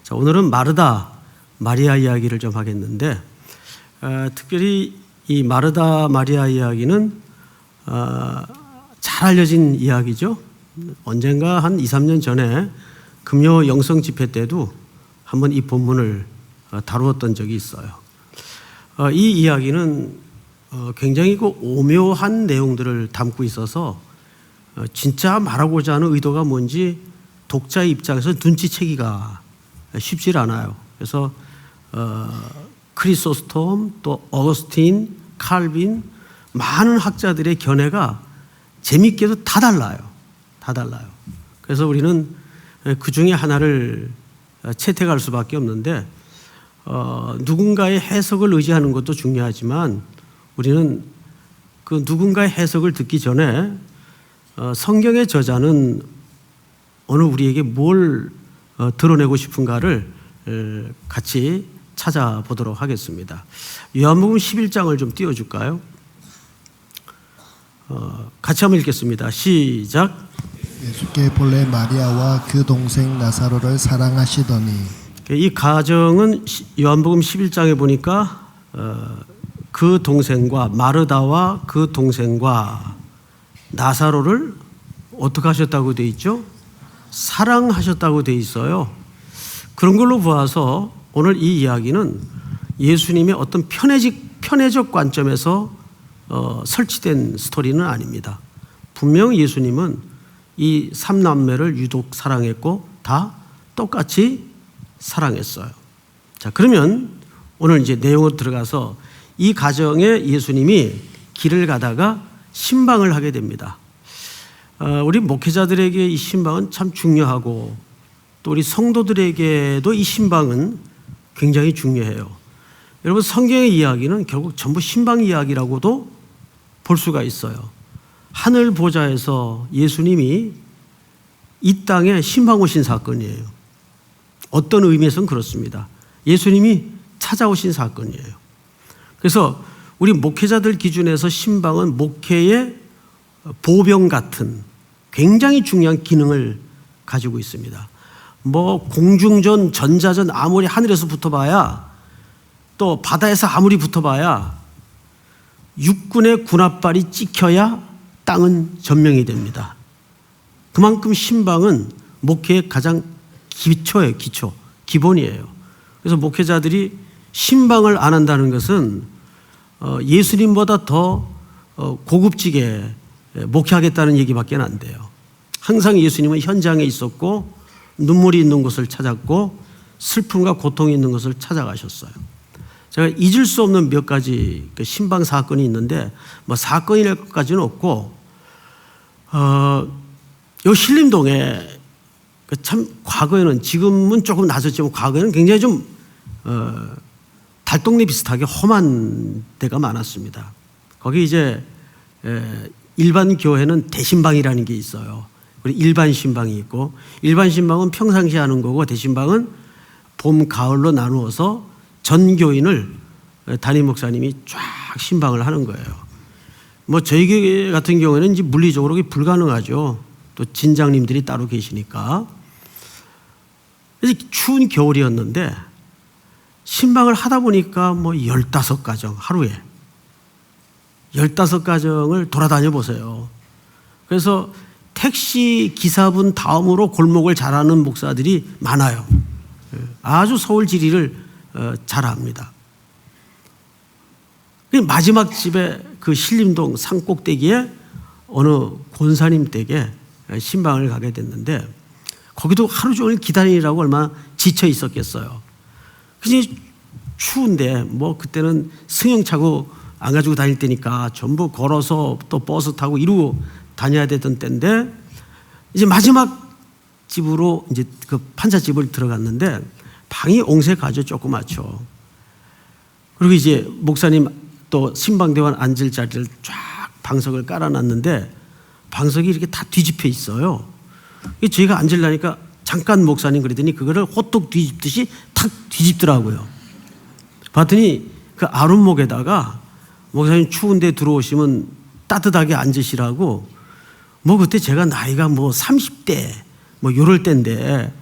자, 오늘은 마르다 마리아 이야기를 좀 하겠는데, 특별히 이 마르다 마리아 이야기는 잘 알려진 이야기죠. 언젠가 한 2, 3년 전에 금요 영성 집회 때도 한번 이 본문을 다루었던 적이 있어요. 이 이야기는 굉장히 그 오묘한 내용들을 담고 있어서 진짜 말하고자 하는 의도가 뭔지 독자의 입장에서 눈치채기가 쉽지 않아요. 그래서 크리소스톰, 또 어거스틴, 칼빈, 많은 학자들의 견해가 재미있게도 다 달라요. 다 달라요. 그래서 우리는 그 중에 하나를 채택할 수밖에 없는데, 누군가의 해석을 의지하는 것도 중요하지만 우리는 그 누군가의 해석을 듣기 전에 성경의 저자는 어느 우리에게 뭘 드러내고 싶은가를 같이 찾아보도록 하겠습니다. 요한복음 11장을 좀 띄워줄까요? 같이 한번 읽겠습니다. 시작. 예수께 본래 마리아와 그 동생 나사로를 사랑하시더니. 이 가정은 요한복음 11장에 보니까 그 동생과 마르다와 그 동생과 나사로를 어떻게 하셨다고 되어 있죠? 사랑하셨다고 되어 있어요. 그런 걸로 보아서 오늘 이 이야기는 예수님의 어떤 편애적 관점에서 설치된 스토리는 아닙니다. 분명 예수님은 이 삼남매를 유독 사랑했고 다 똑같이 사랑했어요. 자, 그러면 오늘 이제 내용으로 들어가서 이 가정에 예수님이 길을 가다가 신방을 하게 됩니다. 우리 목회자들에게 이 신방은 참 중요하고, 또 우리 성도들에게도 이 신방은 굉장히 중요해요. 여러분, 성경의 이야기는 결국 전부 신방 이야기라고도 볼 수가 있어요. 하늘 보좌에서 예수님이 이 땅에 신방 오신 사건이에요. 어떤 의미에서는 그렇습니다. 예수님이 찾아오신 사건이에요. 그래서 우리 목회자들 기준에서 신방은 목회의 보병 같은 굉장히 중요한 기능을 가지고 있습니다. 뭐 공중전, 전자전 아무리 하늘에서 붙어봐야, 또 바다에서 아무리 붙어봐야 육군의 군합발이 찍혀야 땅은 점령이 됩니다. 그만큼 신방은 목회의 가장 기초예요. 기본이에요. 그래서 목회자들이 신방을 안 한다는 것은 예수님보다 더 고급지게 목회하겠다는 얘기밖에 안 돼요. 항상 예수님은 현장에 있었고 눈물이 있는 곳을 찾았고 슬픔과 고통이 있는 곳을 찾아가셨어요. 제가 잊을 수 없는 몇 가지 신방 사건이 있는데, 뭐 사건이랄 것까지는 없고, 요 신림동에 참 과거에는, 지금은 조금 나아졌지만 과거에는 굉장히 좀 달동네 비슷하게 험한 데가 많았습니다. 거기 이제 일반 교회는 대신방이라는 게 있어요. 그리고 일반 신방이 있고, 일반 신방은 평상시에 하는 거고, 대신방은 봄, 가을로 나누어서 전 교인을 담임 목사님이 쫙 신방을 하는 거예요. 뭐 저희 교회 같은 경우에는 이제 물리적으로 그게 불가능하죠. 또 진장님들이 따로 계시니까. 그래서 추운 겨울이었는데 신방을 하다 보니까 뭐 15가정 하루에 15가정을 돌아다녀 보세요. 그래서 택시 기사분 다음으로 골목을 잘 아는 목사들이 많아요. 아주 서울 지리를 잘 압니다. 마지막 집에 그 신림동 산꼭대기에 어느 권사님 댁에 신방을 가게 됐는데, 거기도 하루 종일 기다리느라고 얼마나 지쳐 있었겠어요. 그래서 추운데 뭐 그때는 승용차고 안 가지고 다닐 때니까 전부 걸어서 또 버스 타고 이러고 다녀야 되던 때인데, 이제 마지막 집으로 이제 그 판사집을 들어갔는데 방이 옹색하죠. 조그맣죠. 그리고 이제 목사님 또 신방대원 앉을 자리를 쫙 방석을 깔아놨는데 방석이 이렇게 다 뒤집혀 있어요. 저희가 앉으려니까 잠깐 목사님 그러더니 그거를 호떡 뒤집듯이 탁 뒤집더라고요. 봤더니 그 아랫목에다가 목사님 추운데 들어오시면 따뜻하게 앉으시라고, 뭐 그때 제가 나이가 뭐 30대 뭐 요럴 때인데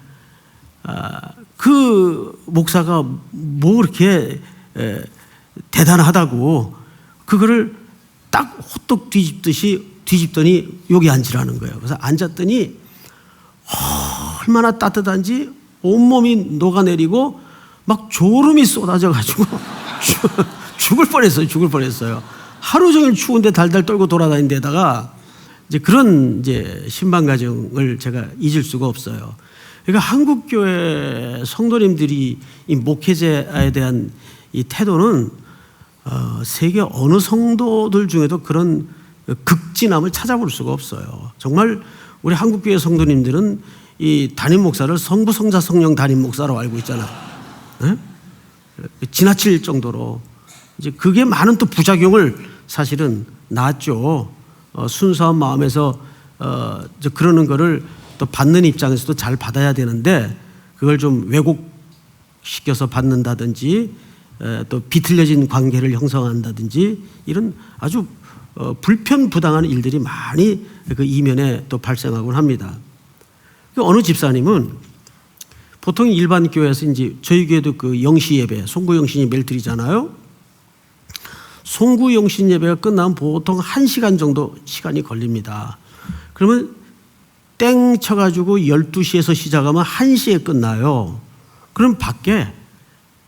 그 목사가 뭐 그렇게 대단하다고 그거를 딱 호떡 뒤집더니 여기 앉으라는 거예요. 그래서 앉았더니 얼마나 따뜻한지 온몸이 녹아내리고 막 졸음이 쏟아져가지고 죽을 뻔했어요. 하루 종일 추운데 달달 떨고 돌아다닌 데다가 이제 그런 이제 신방 과정을 제가 잊을 수가 없어요. 그러니까 한국교회 성도님들이 이 목회자에 대한 이 태도는 세계 어느 성도들 중에도 그런 극진함을 찾아볼 수가 없어요. 정말 우리 한국교회 성도님들은 이 담임 목사를 성부, 성자, 성령 담임 목사로 알고 있잖아요. 네? 지나칠 정도로 이제 그게 많은 또 부작용을 사실은 낳았죠. 순수한 마음에서 그러는 거를 또 받는 입장에서도 잘 받아야 되는데 그걸 좀 왜곡시켜서 받는다든지 또 비틀려진 관계를 형성한다든지 이런 아주 불편부당한 일들이 많이 그 이면에 또 발생하곤 합니다. 어느 집사님은 보통 일반 교회에서 이제 저희 교회도 그 영시 예배, 송구 영신 예배를 드리잖아요. 송구 영신 예배가 끝나면 보통 1시간 정도 시간이 걸립니다. 그러면 땡 쳐가지고 12시에서 시작하면 1시에 끝나요. 그럼 밖에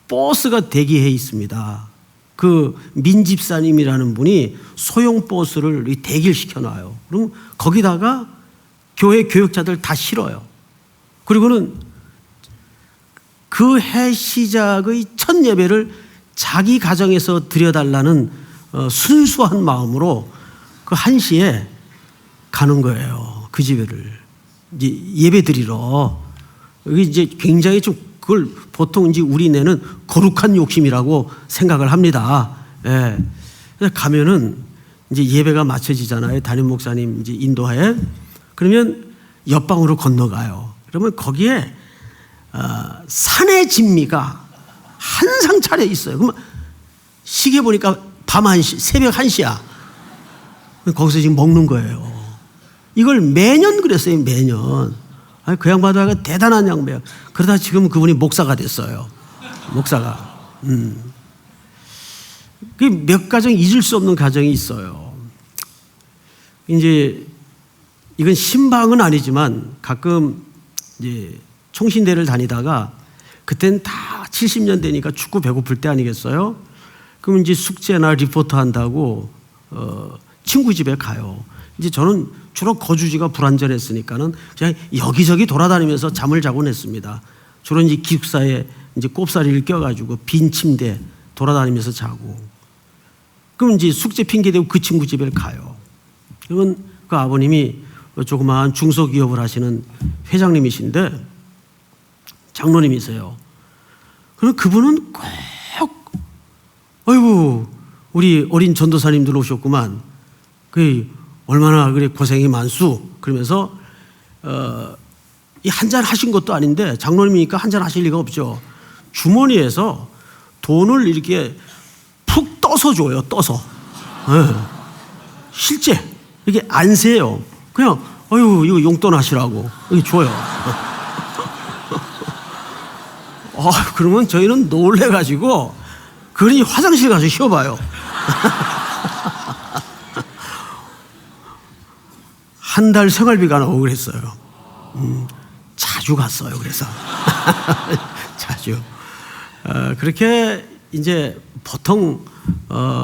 버스가 대기해 있습니다. 그 민집사님이라는 분이 소형 버스를 대기를 시켜놔요. 그럼 거기다가 교회 교육자들 다 실어요. 그리고는 그 해 시작의 첫 예배를 자기 가정에서 드려달라는 순수한 마음으로 그 1시에 가는 거예요. 그 집에를 이제 예배 드리러. 이게 이제 굉장히 좀 그걸 보통 이제 우리네는 거룩한 욕심이라고 생각을 합니다. 예. 그래서 가면은 이제 예배가 마쳐지잖아요. 담임 목사님 이제 인도하에. 그러면 옆방으로 건너가요. 그러면 거기에 산의 진미가 한상 차려 있어요. 그러면 시계 보니까 밤 1시, 새벽 1시야. 거기서 지금 먹는 거예요. 이걸 매년 그랬어요, 매년. 아니, 그 양반도 대단한 양반이에요. 그러다 지금 그분이 목사가 됐어요. 목사가. 그 몇 가정 잊을 수 없는 가정이 있어요. 이제 이건 신방은 아니지만 가끔 이제 총신대를 다니다가 그때는 다 70년 되니까 춥고 배고플 때 아니겠어요? 그럼 이제 숙제나 리포트 한다고 친구 집에 가요. 이제 저는 주로 거주지가 불안전했으니까는 그냥 여기저기 돌아다니면서 잠을 자곤 했습니다. 주로 이제 기숙사에 이제 꼽사리를 껴가지고 빈 침대 돌아다니면서 자고. 그럼 이제 숙제 핑계대고 그 친구 집에 가요. 그러면 그 아버님이 조그마한 중소기업을 하시는 회장님이신데 장로님이세요. 그럼 그분은 꼭 아이고 우리 어린 전도사님들 오셨구만. 그 얼마나 그래 고생이 많수. 그러면서 이 한잔 하신 것도 아닌데 장로님이니까 한잔 하실 리가 없죠. 주머니에서 돈을 이렇게 푹 떠서 줘요. 떠서. 네. 실제 이게 안 세요. 그냥 아유 이거 용돈 하시라고 이렇게 줘요. 그러면 저희는 놀래가지고 그러니 화장실 가서 쉬어봐요. 한 달 생활비가 나오고 그랬어요. 자주 갔어요. 그래서 자주 그렇게 이제 보통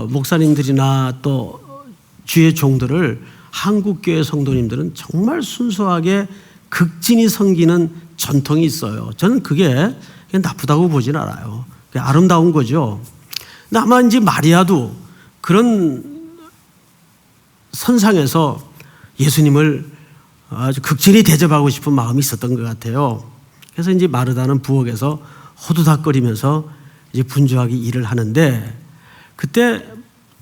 목사님들이나 또 주의 종들을 한국교회 성도님들은 정말 순수하게 극진히 섬기는 전통이 있어요. 저는 그게 나쁘다고 보진 않아요. 그게 아름다운 거죠. 근데 아마 이제 마리아도 그런 선상에서 예수님을 아주 극진히 대접하고 싶은 마음이 있었던 것 같아요. 그래서 이제 마르다는 부엌에서 호두닥거리면서 이제 분주하게 일을 하는데 그때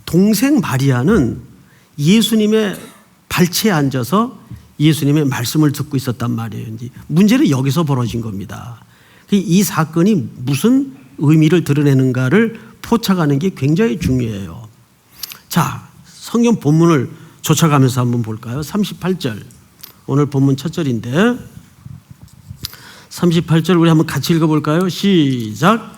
동생 마리아는 예수님의 발치에 앉아서 예수님의 말씀을 듣고 있었단 말이에요. 이제 문제는 여기서 벌어진 겁니다. 이 사건이 무슨 의미를 드러내는가를 포착하는 게 굉장히 중요해요. 자, 성경 본문을 쫓아가면서 한번 볼까요? 38절. 오늘 본문 첫 절인데 38절 우리 한번 같이 읽어볼까요? 시작.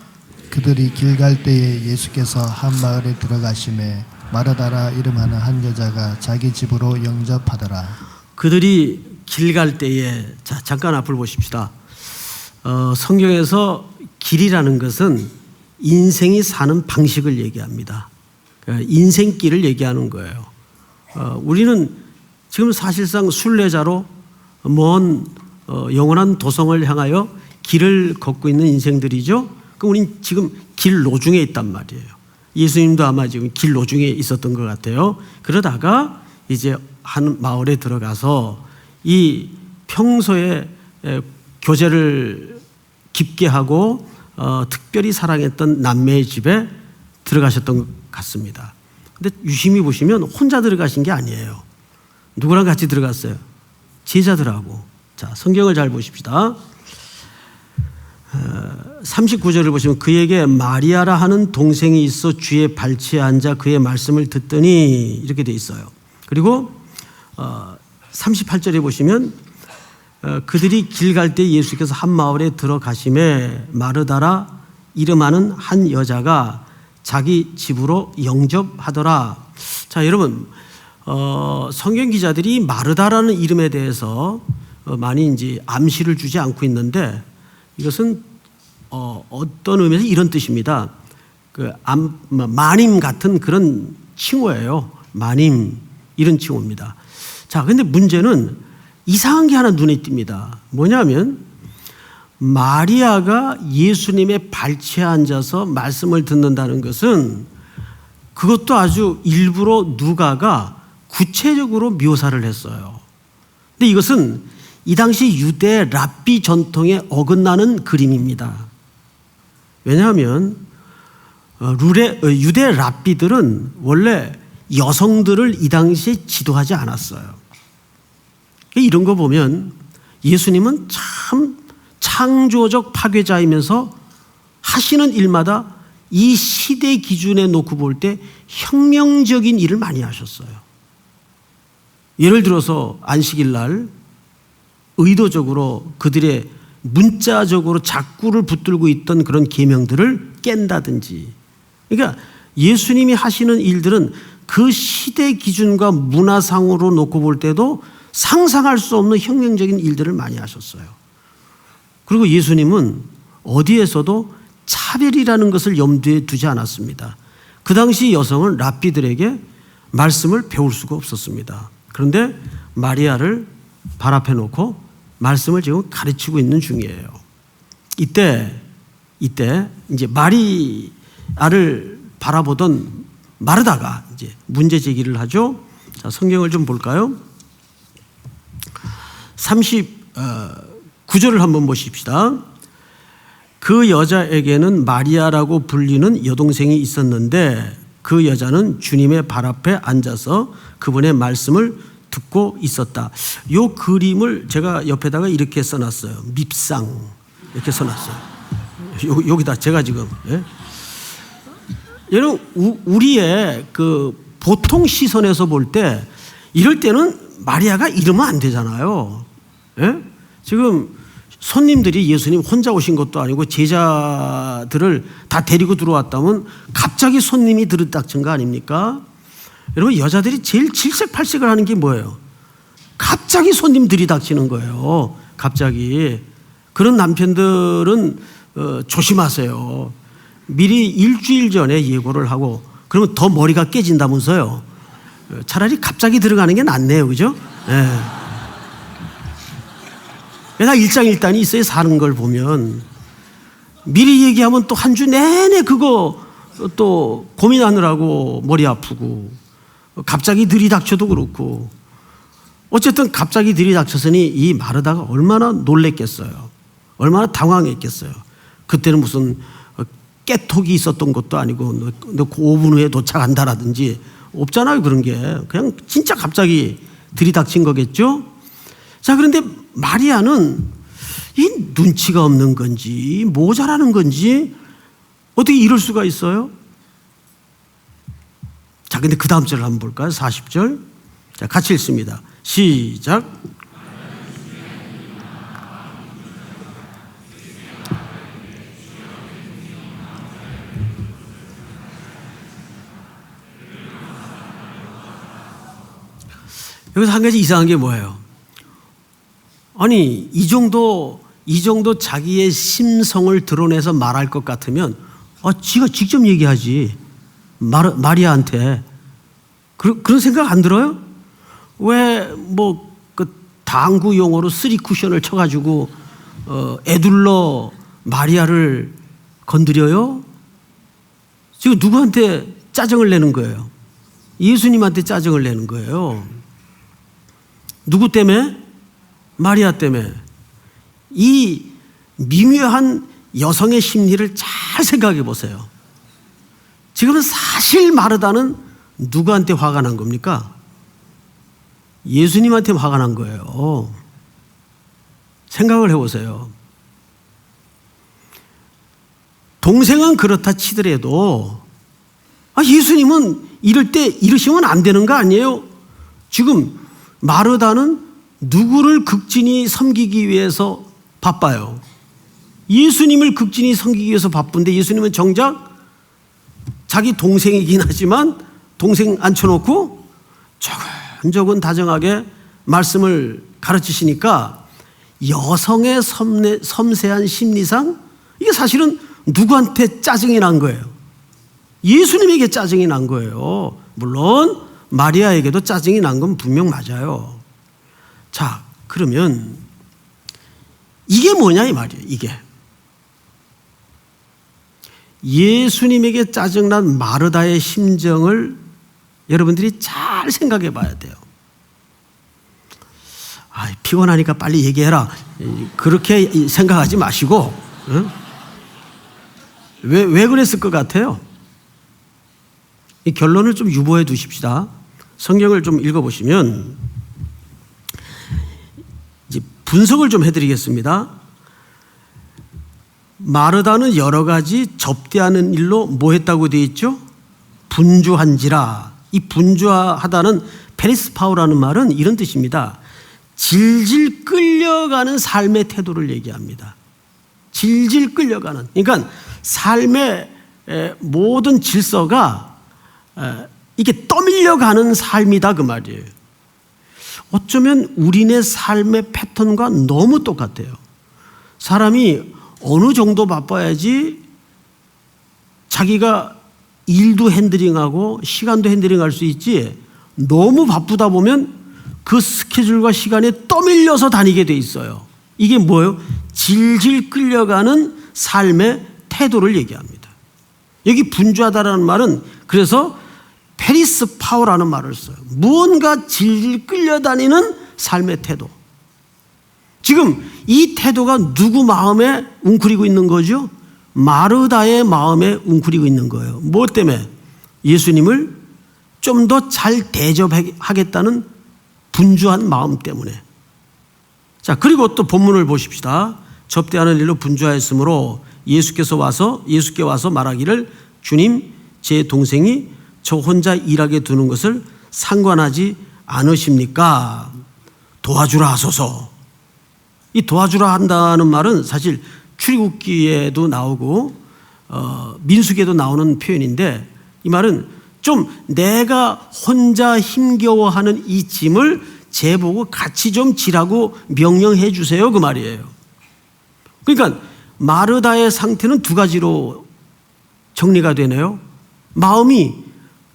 그들이 길 갈 때에 예수께서 한 마을에 들어가심에 마르다라 이름하는 한 여자가 자기 집으로 영접하더라. 그들이 길 갈 때에, 자 잠깐 앞을 보십시다. 성경에서 길이라는 것은 인생이 사는 방식을 얘기합니다. 인생길을 얘기하는 거예요. 우리는 지금 사실상 순례자로 먼 영원한 도성을 향하여 길을 걷고 있는 인생들이죠. 그럼 우린 지금 길 노중에 있단 말이에요. 예수님도 아마 지금 길 노중에 있었던 것 같아요. 그러다가 이제 한 마을에 들어가서 이 평소에 교제를 깊게 하고 특별히 사랑했던 남매의 집에 들어가셨던 것 같습니다. 근데 유심히 보시면 혼자 들어가신 게 아니에요. 누구랑 같이 들어갔어요? 제자들하고. 자, 성경을 잘 보십시다. 39절을 보시면 그에게 마리아라 하는 동생이 있어 주의 발치에 앉아 그의 말씀을 듣더니 이렇게 돼 있어요. 그리고 38절에 보시면 그들이 길 갈 때 예수께서 한 마을에 들어가심에 마르다라 이름하는 한 여자가 자기 집으로 영접하더라. 자, 여러분, 성경 기자들이 마르다라는 이름에 대해서 많이 이제 암시를 주지 않고 있는데 이것은 어떤 의미에서 이런 뜻입니다. 마님 같은 그런 칭호예요. 마님 이런 칭호입니다. 자, 근데 문제는 이상한 게 하나 눈에 띕니다. 뭐냐면 마리아가 예수님의 발치에 앉아서 말씀을 듣는다는 것은 그것도 아주 일부러 누가가 구체적으로 묘사를 했어요. 근데 이것은 이 당시 유대 랍비 전통에 어긋나는 그림입니다. 왜냐하면 유대 랍비들은 원래 여성들을 이 당시에 지도하지 않았어요. 이런 거 보면 예수님은 참 창조적 파괴자이면서 하시는 일마다 이 시대 기준에 놓고 볼 때 혁명적인 일을 많이 하셨어요. 예를 들어서 안식일 날 의도적으로 그들의 문자적으로 작구를 붙들고 있던 그런 계명들을 깬다든지. 그러니까 예수님이 하시는 일들은 그 시대 기준과 문화상으로 놓고 볼 때도 상상할 수 없는 혁명적인 일들을 많이 하셨어요. 그리고 예수님은 어디에서도 차별이라는 것을 염두에 두지 않았습니다. 그 당시 여성은 랍비들에게 말씀을 배울 수가 없었습니다. 그런데 마리아를 발 앞에 놓고 말씀을 지금 가르치고 있는 중이에요. 이때 이제 마리아를 바라보던 마르다가 이제 문제 제기를 하죠. 자, 성경을 좀 볼까요? 39절을 한번 보십시다. 그 여자에게는 마리아라고 불리는 여동생이 있었는데 그 여자는 주님의 발 앞에 앉아서 그분의 말씀을 듣고 있었다. 이 그림을 제가 옆에다가 이렇게 써놨어요. 밉상 이렇게 써놨어요. 여기다 제가 지금. 예? 여러분 우리의 그 보통 시선에서 볼 때 이럴 때는 마리아가 이러면 안 되잖아요. 예? 지금 손님들이 예수님 혼자 오신 것도 아니고 제자들을 다 데리고 들어왔다면 갑자기 손님이 들이닥친 거 아닙니까? 여러분 여자들이 제일 질색팔색을 하는 게 뭐예요? 갑자기 손님 들이닥치는 거예요. 갑자기. 그런 남편들은 조심하세요. 미리 일주일 전에 예고를 하고 그러면 더 머리가 깨진다면서요. 차라리 갑자기 들어가는 게 낫네요. 그죠? 네. 나 일장일단이 있어요. 사는 걸 보면. 미리 얘기하면 또 한 주 내내 그거 또 고민하느라고 머리 아프고 갑자기 들이닥쳐도 그렇고 어쨌든 갑자기 들이닥쳤으니 이 마르다가 얼마나 놀랬겠어요. 얼마나 당황했겠어요. 그때는 무슨 깨톡이 있었던 것도 아니고 너 5분 후에 도착한다라든지 없잖아요. 그런 게 그냥 진짜 갑자기 들이닥친 거겠죠. 자, 그런데 마리아는 이 눈치가 없는 건지 모자라는 건지 어떻게 이럴 수가 있어요? 자, 근데 그 다음 절을 한번 볼까요? 40절. 자, 같이 읽습니다. 시작. 여기서 한 가지 이상한 게 뭐예요? 아니, 이 정도 자기의 심성을 드러내서 말할 것 같으면 지가 직접 얘기하지. 마리아한테. 그런 생각 안 들어요? 왜 그 당구 용어로 쓰리 쿠션을 쳐가지고 애둘러 마리아를 건드려요? 지금 누구한테 짜증을 내는 거예요? 예수님한테 짜증을 내는 거예요. 누구 때문에? 마리아 때문에. 이 미묘한 여성의 심리를 잘 생각해 보세요. 지금은 사실 마르다는 누구한테 화가 난 겁니까? 예수님한테 화가 난 거예요. 생각을 해보세요. 동생은 그렇다 치더라도 예수님은 이럴 때 이러시면 안 되는 거 아니에요? 지금 마르다는 누구를 극진히 섬기기 위해서 바빠요? 예수님을 극진히 섬기기 위해서 바쁜데 예수님은 정작 자기 동생이긴 하지만 동생 앉혀놓고 조근조근 다정하게 말씀을 가르치시니까 여성의 섬세한 심리상 이게 사실은 누구한테 짜증이 난 거예요? 예수님에게 짜증이 난 거예요. 물론 마리아에게도 짜증이 난 건 분명 맞아요. 자, 그러면 이게 뭐냐 이 말이에요. 이게 예수님에게 짜증난 마르다의 심정을 여러분들이 잘 생각해 봐야 돼요. 피곤하니까 빨리 얘기해라. 그렇게 생각하지 마시고, 응? 왜 그랬을 것 같아요? 이 결론을 좀 유보해 두십시다. 성경을 좀 읽어보시면 이제 분석을 좀 해드리겠습니다. 마르다는 여러 가지 접대하는 일로 뭐 했다고 되어 있죠? 분주한지라. 이 분주하다는 페리스파우라는 말은 이런 뜻입니다. 질질 끌려가는 삶의 태도를 얘기합니다. 질질 끌려가는. 그러니까 삶의 모든 질서가 이게 떠밀려가는 삶이다 그 말이에요. 어쩌면 우리네 삶의 패턴과 너무 똑같아요. 사람이 어느 정도 바빠야지 자기가 일도 핸들링하고 시간도 핸들링할 수 있지, 너무 바쁘다 보면 그 스케줄과 시간에 떠밀려서 다니게 돼 있어요. 이게 뭐예요? 질질 끌려가는 삶의 태도를 얘기합니다. 여기 분주하다라는 말은 그래서 페리스 파워라는 말을 써요. 무언가 질질 끌려다니는 삶의 태도. 지금 이 태도가 누구 마음에 웅크리고 있는 거죠? 마르다의 마음에 웅크리고 있는 거예요. 뭐 때문에? 예수님을 좀 더 잘 대접하겠다는 분주한 마음 때문에. 자, 그리고 또 본문을 보십시다. 접대하는 일로 분주하였으므로 예수께 와서 말하기를 주님, 제 동생이 저 혼자 일하게 두는 것을 상관하지 않으십니까? 도와주라 하소서. 이 도와주라 한다는 말은 사실 출애굽기에도 나오고 민수기에도 나오는 표현인데, 이 말은 좀 내가 혼자 힘겨워하는 이 짐을 제보고 같이 좀 지라고 명령해 주세요 그 말이에요. 그러니까 마르다의 상태는 두 가지로 정리가 되네요. 마음이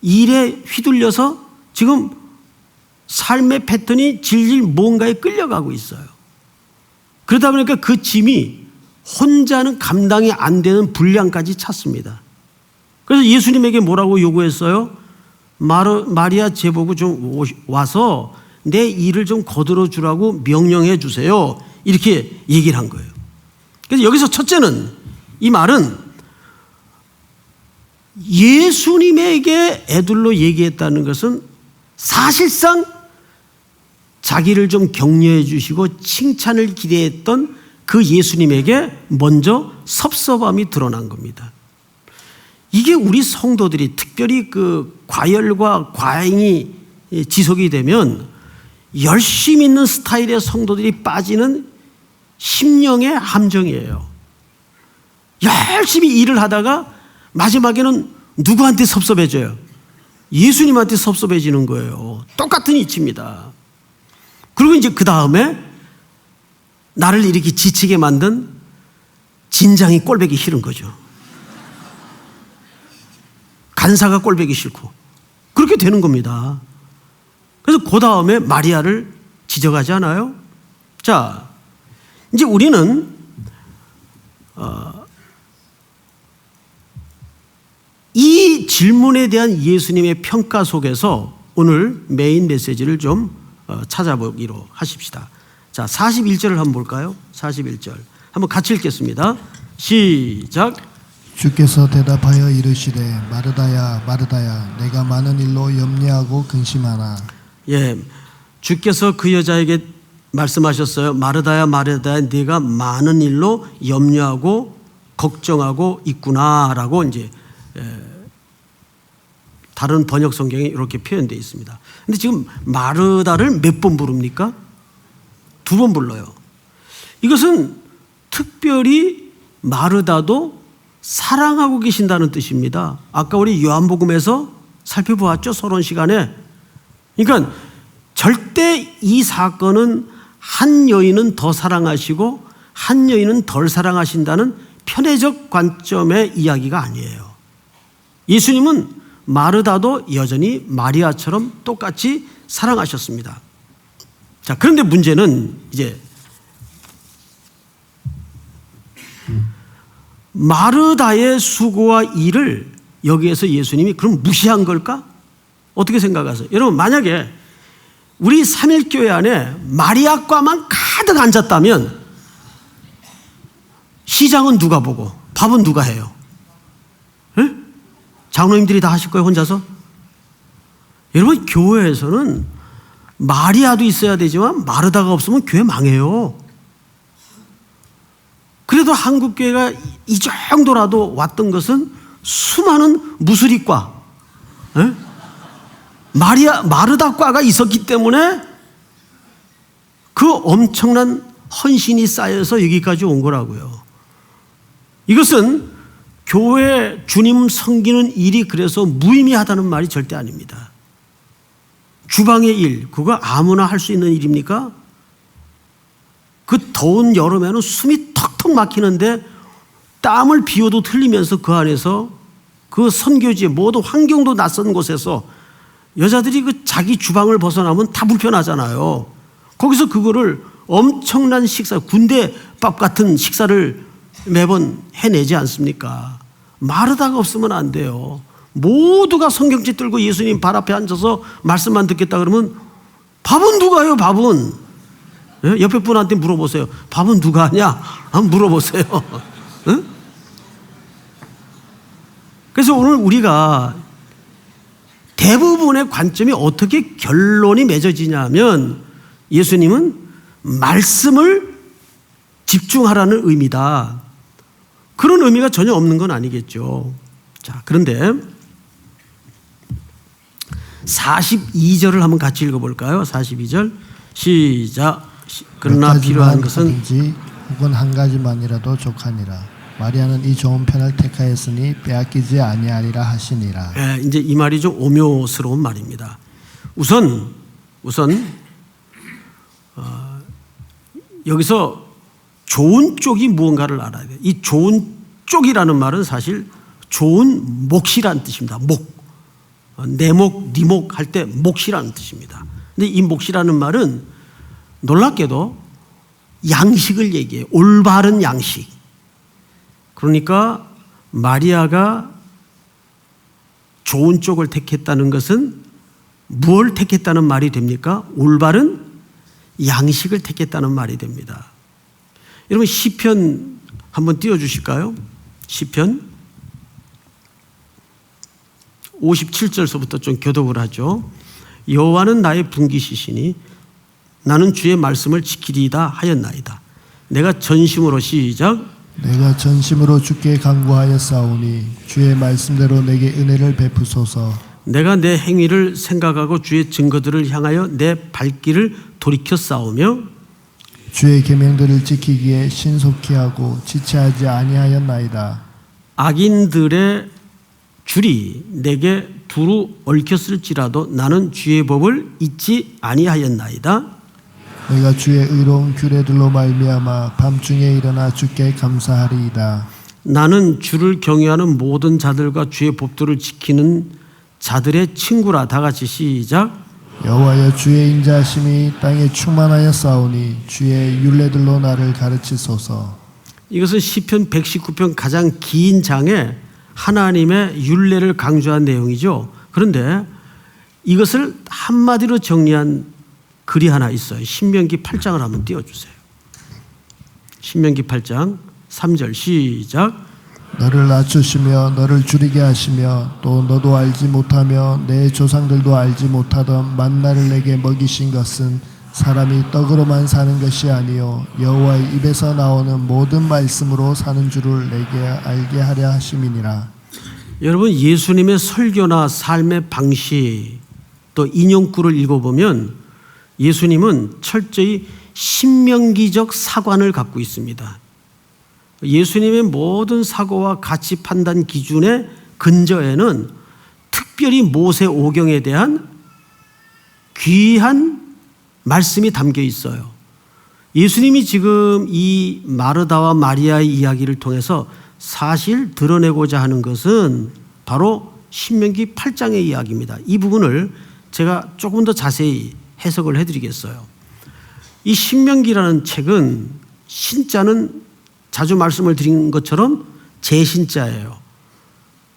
일에 휘둘려서 지금 삶의 패턴이 질질 뭔가에 끌려가고 있어요. 그러다 보니까 그 짐이 혼자는 감당이 안 되는 분량까지 찼습니다. 그래서 예수님에게 뭐라고 요구했어요? 마리아 제보고 좀 와서 내 일을 좀 거들어 주라고 명령해 주세요. 이렇게 얘기를 한 거예요. 그래서 여기서 첫째는, 이 말은 예수님에게 애둘러 얘기했다는 것은 사실상 자기를 좀 격려해 주시고 칭찬을 기대했던 그 예수님에게 먼저 섭섭함이 드러난 겁니다. 이게 우리 성도들이 특별히 그 과열과 과잉이 지속이 되면 열심히 있는 스타일의 성도들이 빠지는 심령의 함정이에요. 열심히 일을 하다가 마지막에는 누구한테 섭섭해져요? 예수님한테 섭섭해지는 거예요. 똑같은 이치입니다. 그리고 이제 그 다음에 나를 이렇게 지치게 만든 진장이 꼴보기 싫은 거죠. 간사가 꼴보기 싫고 그렇게 되는 겁니다. 그래서 그 다음에 마리아를 지적하지 않아요? 자, 이제 우리는 이 질문에 대한 예수님의 평가 속에서 오늘 메인 메시지를 좀 찾아보기로 하십시다. 자, 41절을 한번 볼까요? 41절 한번 같이 읽겠습니다. 시작. 주께서 대답하여 이르시되 마르다야 마르다야 내가 많은 일로 염려하고 근심하나. 예, 주께서 그 여자에게 말씀하셨어요. 마르다야 마르다야 네가 많은 일로 염려하고 걱정하고 있구나라고 이제 다른 번역 성경에 이렇게 표현되어 있습니다. 근데 지금 마르다를 몇 번 부릅니까? 2번 불러요. 이것은 특별히 마르다도 사랑하고 계신다는 뜻입니다. 아까 우리 요한복음에서 살펴보았죠. 서론 시간에. 그러니까 절대 이 사건은 한 여인은 더 사랑하시고 한 여인은 덜 사랑하신다는 편애적 관점의 이야기가 아니에요. 예수님은 마르다도 여전히 마리아처럼 똑같이 사랑하셨습니다. 자, 그런데 문제는 이제 마르다의 수고와 일을 여기에서 예수님이 그럼 무시한 걸까? 어떻게 생각하세요? 여러분, 만약에 우리 삼일교회 안에 마리아과만 가득 앉았다면 시장은 누가 보고 밥은 누가 해요? 에? 장로님들이 다 하실 거예요, 혼자서? 여러분, 교회에서는 마리아도 있어야 되지만 마르다가 없으면 교회 망해요. 그래도 한국교회가 이 정도라도 왔던 것은 수많은 무술이과, 마르다과가 있었기 때문에 그 엄청난 헌신이 쌓여서 여기까지 온 거라고요. 이것은 교회 주님 섬기는 일이 그래서 무의미하다는 말이 절대 아닙니다. 주방의 일, 그거 아무나 할 수 있는 일입니까? 그 더운 여름에는 숨이 턱턱 막히는데 땀을 비워도 흘리면서 그 안에서 그 선교지에 모두 환경도 낯선 곳에서 여자들이 그 자기 주방을 벗어나면 다 불편하잖아요. 거기서 그거를 엄청난 식사, 군대밥 같은 식사를 매번 해내지 않습니까? 마르다가 없으면 안 돼요. 모두가 성경책 들고 예수님 발 앞에 앉아서 말씀만 듣겠다 그러면 밥은 누가 해요, 밥은? 예? 옆에 분한테 물어보세요. 밥은 누가 하냐? 한번 물어보세요. 응? 그래서 오늘 우리가 대부분의 관점이 어떻게 결론이 맺어지냐면 예수님은 말씀을 집중하라는 의미다. 그런 의미가 전혀 없는 건 아니겠죠. 자, 그런데 42절을 한번 같이 읽어볼까요? 42절 시작. 그러나 필요한 것은 하든지 혹은 한 가지만이라도 족하니라. 마리아는 이 좋은 편을 택하였으니 빼앗기지 아니하리라 하시니라. 예, 이제 이 말이 좀 오묘스러운 말입니다. 우선 여기서 좋은 쪽이 무언가를 알아야 돼요. 이 좋은 쪽이라는 말은 사실 좋은 몫이라는 뜻입니다. 목. 내 목, 네 목 할 때 몫이라는 뜻입니다. 근데 이 몫이라는 말은 놀랍게도 양식을 얘기해요. 올바른 양식. 그러니까 마리아가 좋은 쪽을 택했다는 것은 무엇을 택했다는 말이 됩니까? 올바른 양식을 택했다는 말이 됩니다. 여러분, 시편 한번 띄워주실까요? 시편 57절서부터 좀 교독을 하죠. 여호와는 나의 분깃이시니 나는 주의 말씀을 지키리이다 하였나이다. 내가 전심으로 시작. 내가 전심으로 주께 간구하였사오니 주의 말씀대로 내게 은혜를 베푸소서. 내가 내 행위를 생각하고 주의 증거들을 향하여 내 발길을 돌이켜 싸우며 주의 계명들을 지키기에 신속히 하고 지체하지 아니하였나이다. 악인들의 줄이 내게 두루 얽혔을지라도 나는 주의 법을 잊지 아니하였나이다. 내가 주의 의로운 규례들로 말미암아 밤중에 일어나 주께 감사하리이다. 나는 주를 경외하는 모든 자들과 주의 법도를 지키는 자들의 친구라. 다 같이 시작. 여호와여 주의 인자하심이 땅에 충만하여 싸우니 주의 율례들로 나를 가르치소서. 이것은 시편 119편 가장 긴 장에 하나님의 율례를 강조한 내용이죠. 그런데 이것을 한마디로 정리한 글이 하나 있어요. 신명기 8장을 한번 띄워주세요. 신명기 8장 3절 시작. 너를 낮추시며 너를 줄이게 하시며 또 너도 알지 못하며 내 조상들도 알지 못하던 만나를 내게 먹이신 것은 사람이 떡으로만 사는 것이 아니요 여호와의 입에서 나오는 모든 말씀으로 사는 줄을 내게 알게 하려 하심이니라. 여러분, 예수님의 설교나 삶의 방식 또 인용구를 읽어보면 예수님은 철저히 신명기적 사관을 갖고 있습니다. 예수님의 모든 사고와 가치 판단 기준의 근저에는 특별히 모세 오경에 대한 귀한 말씀이 담겨 있어요. 예수님이 지금 이 마르다와 마리아의 이야기를 통해서 사실 드러내고자 하는 것은 바로 신명기 8장의 이야기입니다. 이 부분을 제가 조금 더 자세히 해석을 해드리겠어요. 이 신명기라는 책은 신자는 자주 말씀을 드린 것처럼 제신자예요.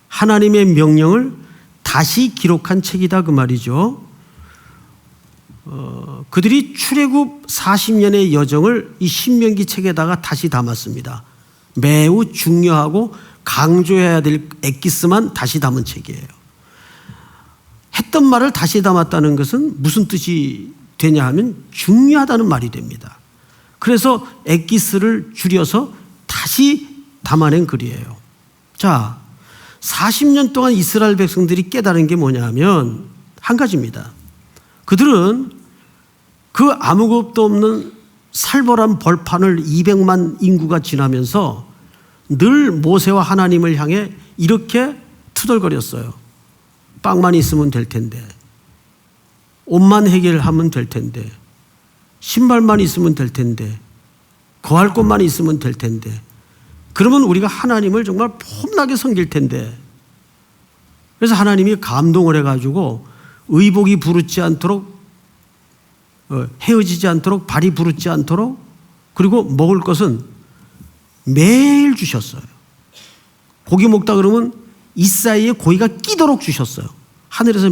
하나님의 명령을 다시 기록한 책이다 그 말이죠. 그들이 출애굽 40년의 여정을 이 신명기 책에다가 다시 담았습니다. 매우 중요하고 강조해야 될 엑기스만 다시 담은 책이에요. 했던 말을 다시 담았다는 것은 무슨 뜻이 되냐 하면 중요하다는 말이 됩니다. 그래서 엑기스를 줄여서 다시 담아낸 글이에요. 자, 40년 동안 이스라엘 백성들이 깨달은 게 뭐냐 하면 한 가지입니다. 그들은 그 아무것도 없는 살벌한 벌판을 200만 인구가 지나면서 늘 모세와 하나님을 향해 이렇게 투덜거렸어요. 빵만 있으면 될 텐데, 옷만 해결하면 될 텐데, 신발만 있으면 될 텐데, 거할 곳만 있으면 될 텐데, 그러면 우리가 하나님을 정말 폼나게 섬길 텐데. 그래서 하나님이 감동을 해가지고 의복이 부르지 않도록, 헤어지지 않도록, 발이 부르지 않도록, 그리고 먹을 것은 매일 주셨어요. 고기 먹다 그러면 이 사이에 고기가 끼도록 주셨어요. 하늘에서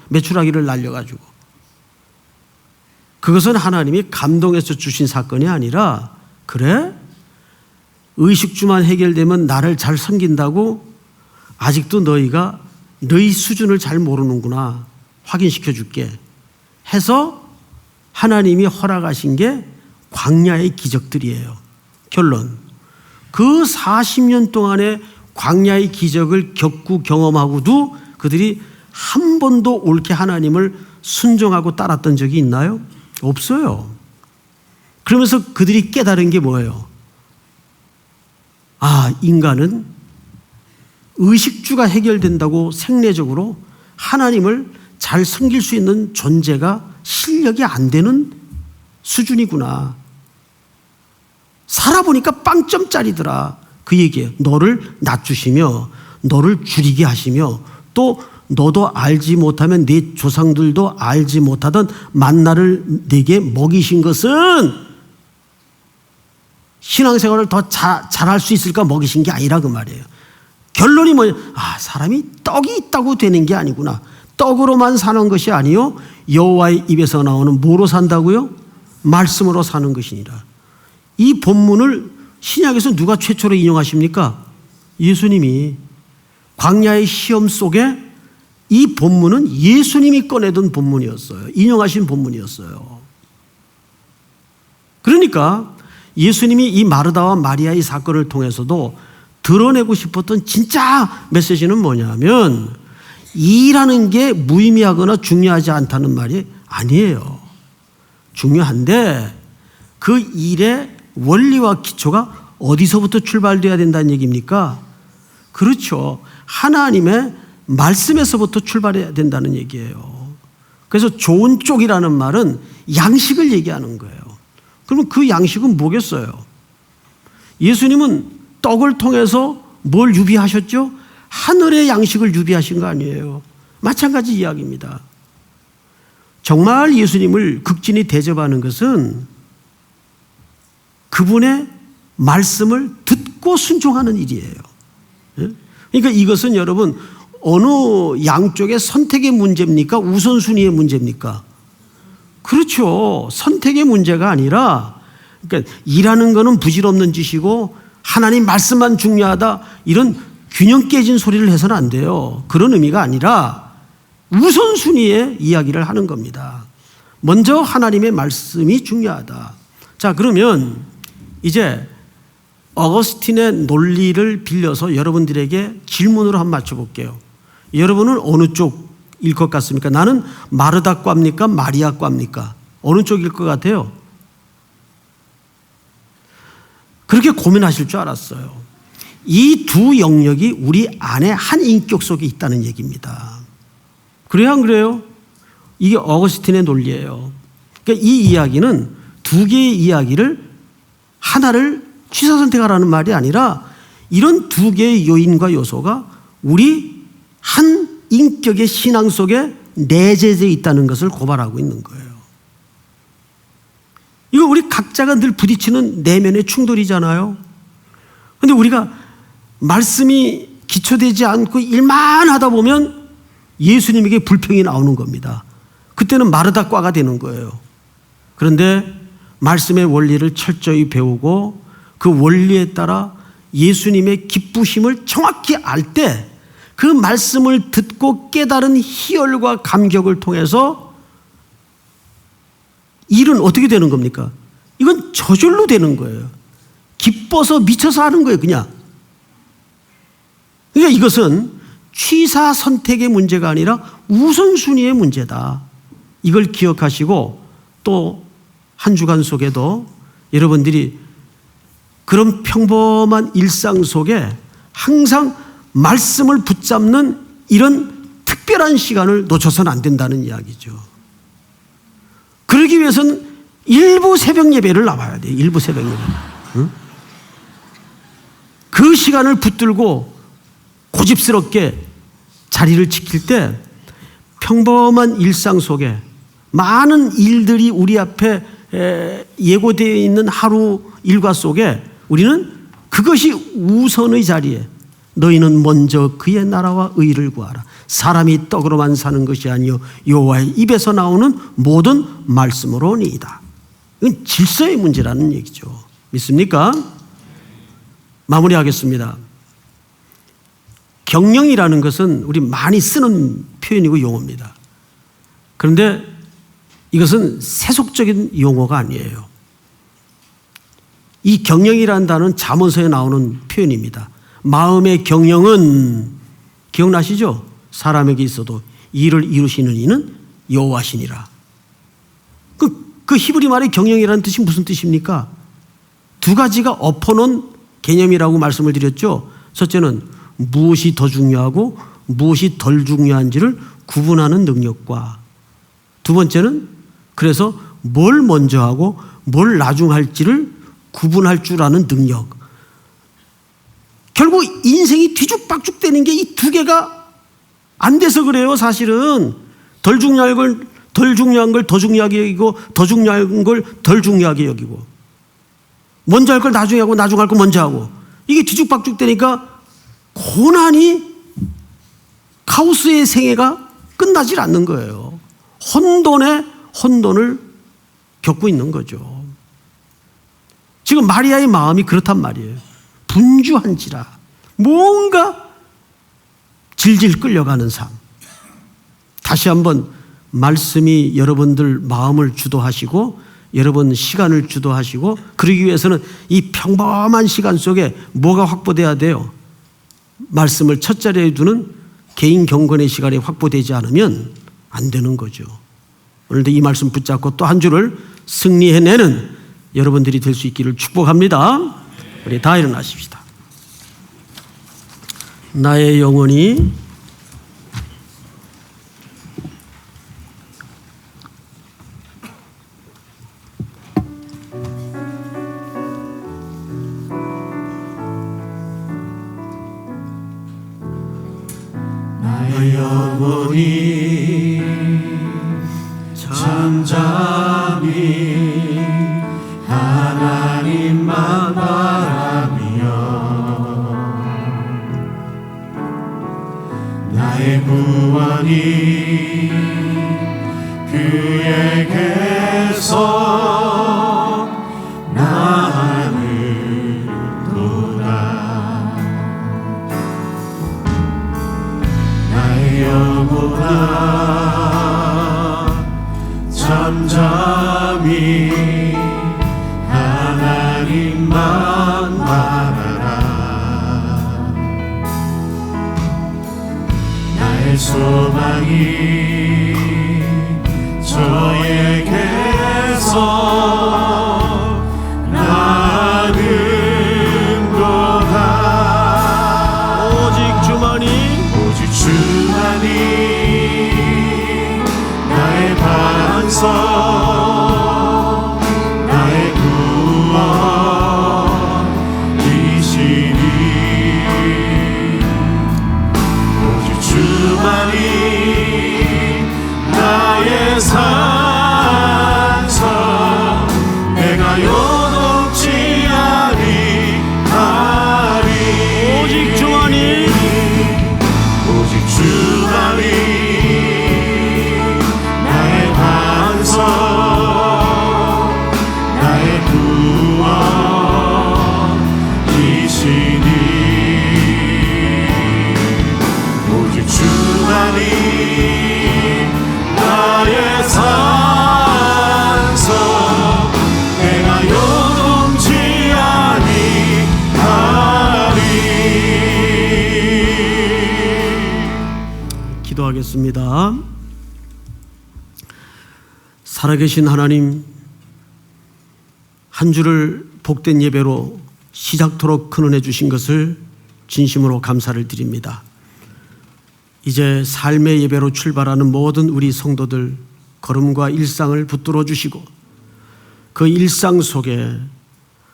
메추라기를 날려가지고. 그것은 하나님이 감동해서 주신 사건이 아니라, 그래? 의식주만 해결되면 나를 잘 섬긴다고 아직도 너희가 너희 수준을 잘 모르는구나. 확인시켜 줄게. 해서 하나님이 허락하신 게 광야의 기적들이에요. 결론. 그 40년 동안의 광야의 기적을 겪고 경험하고도 그들이 한 번도 옳게 하나님을 순종하고 따랐던 적이 있나요? 없어요. 그러면서 그들이 깨달은 게 뭐예요? 아, 인간은 의식주가 해결된다고 생리적으로 하나님을 잘 섬길 수 있는 존재가 실력이 안 되는 수준이구나. 살아보니까 빵점짜리더라. 그 얘기예요. 너를 낮추시며 너를 줄이게 하시며 또 너도 알지 못하면 네 조상들도 알지 못하던 만나를 내게 먹이신 것은 신앙생활을 더 잘할 수 있을까 먹이신 게 아니라 그 말이에요. 결론이 뭐냐? 아, 사람이 떡이 있다고 되는 게 아니구나. 떡으로만 사는 것이 아니요 여호와의 입에서 나오는 뭐로 산다고요? 말씀으로 사는 것이니라. 이 본문을 신약에서 누가 최초로 인용하십니까? 예수님이. 광야의 시험 속에 이 본문은 예수님이 꺼내던 본문이었어요. 인용하신 본문이었어요. 그러니까 예수님이 이 마르다와 마리아의 사건을 통해서도 드러내고 싶었던 진짜 메시지는 뭐냐면 일하는 게 무의미하거나 중요하지 않다는 말이 아니에요. 중요한데 그 일의 원리와 기초가 어디서부터 출발돼야 된다는 얘기입니까? 그렇죠. 하나님의 말씀에서부터 출발해야 된다는 얘기예요. 그래서 좋은 쪽이라는 말은 양식을 얘기하는 거예요. 그러면 그 양식은 뭐겠어요? 예수님은 떡을 통해서 뭘 유비하셨죠? 하늘의 양식을 유비하신 거 아니에요. 마찬가지 이야기입니다. 정말 예수님을 극진히 대접하는 것은 그분의 말씀을 듣고 순종하는 일이에요. 그러니까 이것은 여러분 어느 양쪽의 선택의 문제입니까? 우선순위의 문제입니까? 그렇죠. 선택의 문제가 아니라, 그러니까 일하는 거는 부질없는 짓이고 하나님 말씀만 중요하다, 이런 균형 깨진 소리를 해서는 안 돼요. 그런 의미가 아니라 우선순위의 이야기를 하는 겁니다. 먼저 하나님의 말씀이 중요하다. 자, 그러면 이제 어거스틴의 논리를 빌려서 여러분들에게 질문으로 한번 맞춰볼게요. 여러분은 어느 쪽일 것 같습니까? 나는 마르다과입니까? 마리아과입니까? 어느 쪽일 것 같아요? 그렇게 고민하실 줄 알았어요. 이 두 영역이 우리 안에 한 인격 속에 있다는 얘기입니다. 그래요, 안 그래요? 이게 어거스틴의 논리예요. 그러니까 이 이야기는 두 개의 이야기를 하나를 취사선택하라는 말이 아니라 이런 두 개의 요인과 요소가 우리 한 인격의 신앙 속에 내재되어 있다는 것을 고발하고 있는 거예요. 이거 우리 각자가 늘 부딪히는 내면의 충돌이잖아요. 그런데 우리가 말씀이 기초되지 않고 일만 하다 보면 예수님에게 불평이 나오는 겁니다. 그때는 마르다과가 되는 거예요. 그런데 말씀의 원리를 철저히 배우고 그 원리에 따라 예수님의 기쁘심을 정확히 알 때 그 말씀을 듣고 깨달은 희열과 감격을 통해서 일은 어떻게 되는 겁니까? 이건 저절로 되는 거예요. 기뻐서 미쳐서 하는 거예요, 그냥. 그러니까 이것은 취사 선택의 문제가 아니라 우선순위의 문제다. 이걸 기억하시고 또 한 주간 속에도 여러분들이 그런 평범한 일상 속에 항상 말씀을 붙잡는 이런 특별한 시간을 놓쳐서는 안 된다는 이야기죠. 그러기 위해서는 일부 새벽 예배를 나와야 돼요. 일부 새벽 예배. 응? 그 시간을 붙들고 고집스럽게 자리를 지킬 때 평범한 일상 속에 많은 일들이 우리 앞에 예고되어 있는 하루 일과 속에 우리는 그것이 우선의 자리에 너희는 먼저 그의 나라와 의를 구하라. 사람이 떡으로만 사는 것이 아니요 여호와의 입에서 나오는 모든 말씀으로니이다. 이건 질서의 문제라는 얘기죠. 믿습니까? 마무리하겠습니다. 경영이라는 것은 우리 많이 쓰는 표현이고 용어입니다. 그런데 이것은 세속적인 용어가 아니에요. 이 경영이라는 단어는 잠언서에 나오는 표현입니다. 마음의 경영은 기억나시죠? 사람에게 있어도 일을 이루시는 이는 여호와시니라. 그 히브리 말의 경영이라는 뜻이 무슨 뜻입니까? 두 가지가 엎어놓은 개념이라고 말씀을 드렸죠. 첫째는 무엇이 더 중요하고 무엇이 덜 중요한지를 구분하는 능력과, 두 번째는 그래서 뭘 먼저 하고 뭘 나중 할지를 구분할 줄 아는 능력. 결국 인생이 뒤죽박죽 되는 게 이 두 개가 안 돼서 그래요. 사실은 덜 중요한 걸 더 중요하게 여기고 더 중요한 걸 덜 중요하게 여기고 먼저 할 걸 나중에 하고 나중 할 걸 먼저 하고, 이게 뒤죽박죽 되니까 고난이 카오스의 생애가 끝나질 않는 거예요. 혼돈을 겪고 있는 거죠. 지금 마리아의 마음이 그렇단 말이에요. 분주한지라 뭔가 질질 끌려가는 삶. 다시 한번 말씀이 여러분들 마음을 주도하시고 여러분 시간을 주도하시고, 그러기 위해서는 이 평범한 시간 속에 뭐가 확보돼야 돼요? 말씀을 첫 자리에 두는 개인 경건의 시간이 확보되지 않으면 안 되는 거죠. 오늘도 이 말씀 붙잡고 또 한 주를 승리해내는 여러분들이 될 수 있기를 축복합니다. 우리 다 일어나십시다. 나의 영혼이 나의 영혼이 잠잠히 하나님만 바라며 나의 구원이 그에게서 나느도다. 나의 영혼아 잠잠히 하나님만 바라라. 나의 소망이 저에게서 나는도다. 오직 주만이 나의 반석, 나의 구원이시니. 오직 주만이 나의 산성, 내가 요동치 아니하리. 오직 주만이 나의 반석, 나의 구원이시니. 오직 주만이 나의 산성, 내가 요동치 아니하리. 기도하겠습니다. 살아계신 하나님, 한 주를 복된 예배로 시작토록 큰 은혜 주신 것을 진심으로 감사를 드립니다. 이제 삶의 예배로 출발하는 모든 우리 성도들 걸음과 일상을 붙들어 주시고 그 일상 속에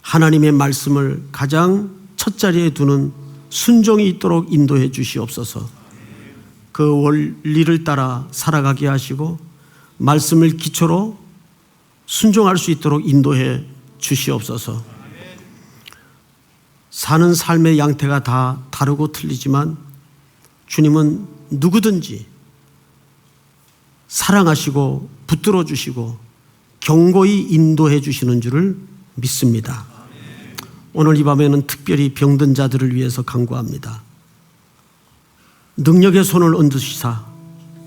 하나님의 말씀을 가장 첫 자리에 두는 순종이 있도록 인도해 주시옵소서. 그 원리를 따라 살아가게 하시고 말씀을 기초로 순종할 수 있도록 인도해 주시옵소서. 사는 삶의 양태가 다 다르고 틀리지만 주님은 누구든지 사랑하시고 붙들어 주시고 경고히 인도해 주시는 줄을 믿습니다. 오늘 이 밤에는 특별히 병든 자들을 위해서 간구합니다. 능력의 손을 얹으시사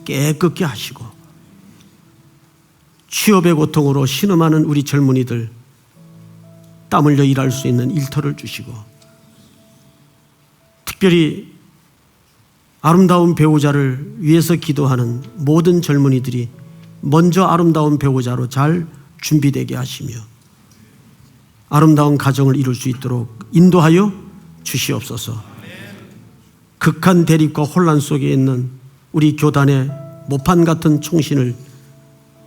깨끗게 하시고 취업의 고통으로 신음하는 우리 젊은이들 땀 흘려 일할 수 있는 일터를 주시고 특별히 아름다운 배우자를 위해서 기도하는 모든 젊은이들이 먼저 아름다운 배우자로 잘 준비되게 하시며 아름다운 가정을 이룰 수 있도록 인도하여 주시옵소서. 극한 대립과 혼란 속에 있는 우리 교단의 모판 같은 총신을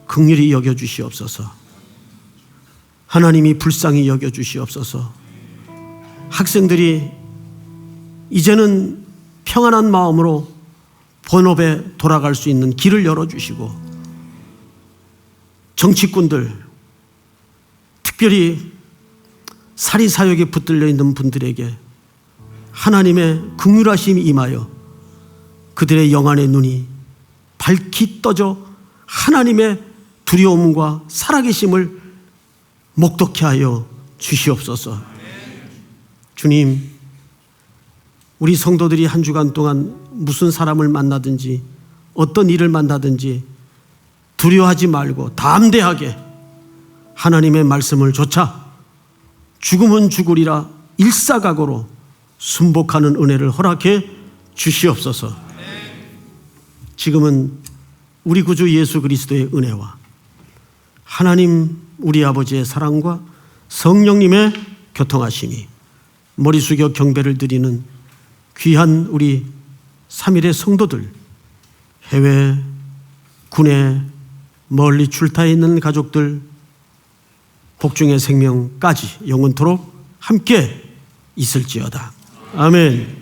긍휼히 여겨주시옵소서. 하나님이 불쌍히 여겨주시옵소서. 학생들이 이제는 평안한 마음으로 본업에 돌아갈 수 있는 길을 열어주시고 정치꾼들, 특별히 사리사욕에 붙들려 있는 분들에게 하나님의 긍휼하심이 임하여 그들의 영안의 눈이 밝히 떠져 하나님의 두려움과 살아계심을 목독케 하여 주시옵소서. 주님, 우리 성도들이 한 주간 동안 무슨 사람을 만나든지 어떤 일을 만나든지 두려워하지 말고 담대하게 하나님의 말씀을 좇아 죽음은 죽으리라 일사각오로 순복하는 은혜를 허락해 주시옵소서. 지금은 우리 구주 예수 그리스도의 은혜와 하나님 우리 아버지의 사랑과 성령님의 교통하심이 머리 숙여 경배를 드리는 귀한 우리 3일의 성도들, 해외, 군에 멀리 출타해 있는 가족들, 복중의 생명까지 영원토록 함께 있을지어다. 아멘.